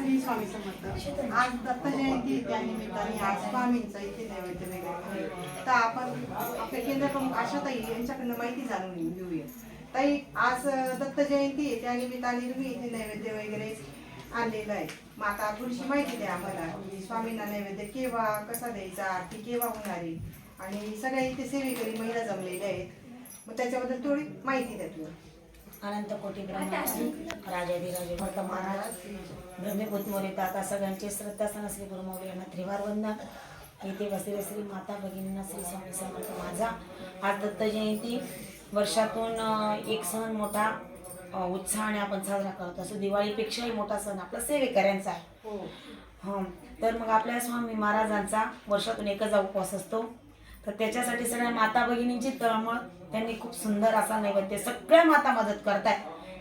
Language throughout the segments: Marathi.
श्री स्वामी समर्थ. आज दत्त जयंती त्यानिमित्ताने आज स्वामींचा इथे नैवेद्य वगैरे तर आपण आपल्या केंद्र प्रमुख आशाताई यांच्याकडनं माहिती जाणून घेऊया. ताई, आज दत्त जयंती आहे त्यानिमित्ताने तुम्ही इथे नैवेद्य वगैरे आणलेलं आहे. मग आता थोडीशी माहिती द्या आम्हाला की स्वामींना नैवेद्य केव्हा कसा द्यायचा, आरती केव्हा होणार आहे आणि सगळ्या इथे सेवेकरी महिला जमलेल्या आहेत. मग त्याच्याबद्दल थोडी माहिती द्या तुम्ही. अनंत कोटी ब्रह्मांड राजाधिराजे भक्त महाराज ब्रह्मीभूत मोरे आता सगळ्यांचे श्रद्धास्थान श्री गुरुमाऊली यांना त्रिवार वंदन. इथे बसलेले श्री माता भगिनींना श्री स्वामी समर्थ माझा. आज दत्त जयंती वर्षातून एक सण मोठा उत्साहाने आपण साजरा करत असतो. दिवाळीपेक्षाही मोठा सण आपला सेवेकऱ्यांचा आहे. हो, तर मग आपल्या स्वामी महाराजांचा वर्षातून एकच उपवास असतो. तर त्याच्यासाठी सगळ्या माता भगिनींची तळमळ, त्यांनी खूप सुंदर असा नैवेद्य, सगळ्या माता मदत करतायत.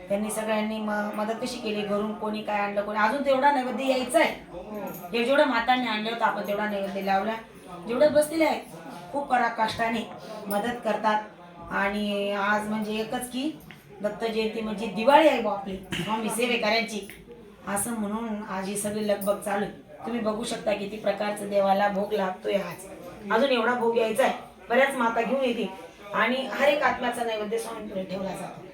त्यांनी सगळ्यांनी मदत कशी केली, घरून कोणी काय आणलं, कोणी अजून तेवढा नैवेद्य यायचा आहे. जेवढं मातांनी आणलं होतं आपण तेवढा नैवेद्य लावला. जेवढे बसलेले आहेत खूप पराकाष्ठाने मदत करतात. आणि आज म्हणजे एकच की दत्त जयंती म्हणजे दिवाळी आहे बा आपली स्वामी सेवेकऱ्यांची, असं म्हणून आज ही सगळी लगबग चालू आहे. तुम्ही बघू शकता किती प्रकारचं देवाला भोग लागतोय. आज अजून एवढा भोग यायचा आहे. बऱ्याच माता घेऊन येतील आणि हर एक आत्म्याचा नैवेद्य स्वामींपुढे ठेवला जातो.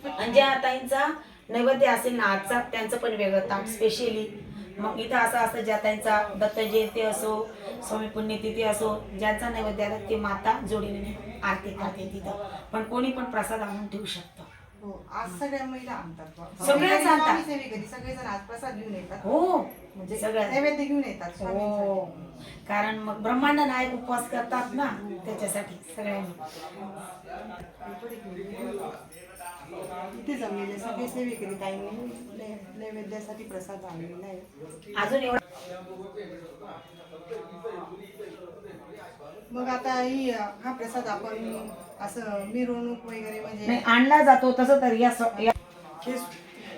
आणि ज्या ताईंचा नैवेद्य असेल ना आजचा, त्यांचं पण वेगळं ताट स्पेशली. मग इथं असं असतं, ज्या ताईंचा दत्त जयंती असो, स्वामी पुण्यतिथी असो, ज्यांचा नैवेद्य आला ते माता जोडीने आरती करते तिथं. पण कोणी पण प्रसाद आणून ठेवू शकतो. आज सगळ्या महिला आणतात, सगळ्याच आणतात. सगळेजण आज प्रसाद घेऊन येतात. हो, म्हणजे सगळ्या नैवेद्य घेऊन येतात. हो, कारण मग ब्रह्मांड नायक उपवास करतात ना, त्याच्यासाठी सगळ्यांनी. इथे जमलेले सगळे सेवेकरी ताईंनी नैवेद्यासाठी प्रसाद आणलेला आहे. अजून एवढा मग आता हा प्रसाद आपण असं मिरवणूक वगैरे म्हणजे नाही आणला जातो. तसं तर या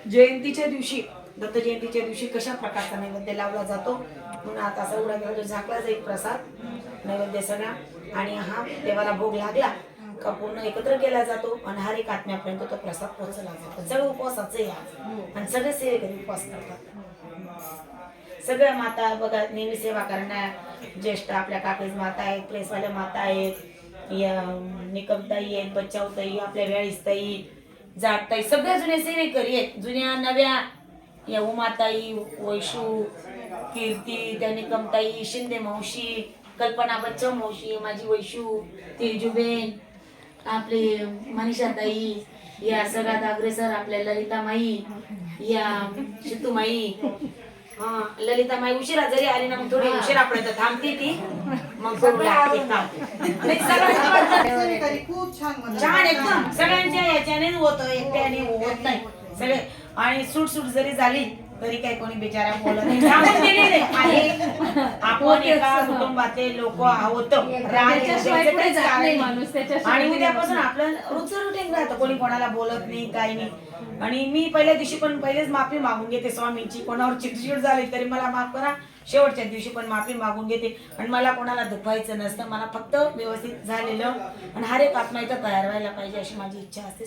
जयंतीच्या दिवशी, दत्त जयंतीच्या दिवशी कशा प्रकारचा नैवेद्य लावला जातो म्हणून आता असं उडा झाकला जाईल प्रसाद नैवेद्य सगळा. आणि हा देवाला भोग लागला का पूर्ण एकत्र केला जातो आणि हर एक आत्म्यापर्यंत तो प्रसाद पोहोचला जातो. सगळं उपवासाचे आणि सगळे सेवेकरी उपवास करतात. सगळ्या माता बघा नेहमी सेवा करणाऱ्या ज्येष्ठ आपल्या काकीज माता आहेत, प्रेसवाल्या माता आहेत, या निकमताई आहेत, बच्चावताई, आपल्या वेळीसताई, जाटताई, सगळ्या जुन्या सेवेकरी आहेत. जुन्या नव्या या उमाताई, वैशू, कीर्ती, त्या निकमताई, शिंदे मावशी, कल्पना बच्चा मावशी, माझी वैशू, तेजूबेन, आपले मनीषाताई, या सगळ्यात अग्रेसर आपल्या ललितामाई, या शितूमाई. हा, ललितामाई उशिरा जरी आली ना मग थोडी उशिरापर्यंत थांबते ती, मग खूप छान एकदम सगळ्यांच्या याच्याने होत, एकट्याने होत नाही सगळे. आणि सूट जरी झाली तरी काही कोणी बिचारा बोलत नाही. आपण एका कुटुंबातले लोक आहोत आणि उद्यापासून आपलं रोजचं रुटीन राहतं. कोणी कोणाला बोलत नाही, काही नाही. आणि मी पहिलेच माफी मागून घेते स्वामींची. कोणावर चिडचिड झाली तरी मला माफ करा, शेवटच्या दिवशी पण माफी मागून घेते. आणि मला कोणाला दुखवायचं नसतं, मला फक्त व्यवस्थित झालेलं आणि हर एक आत्मा इथं तयार व्हायला पाहिजे अशी माझी इच्छा असते.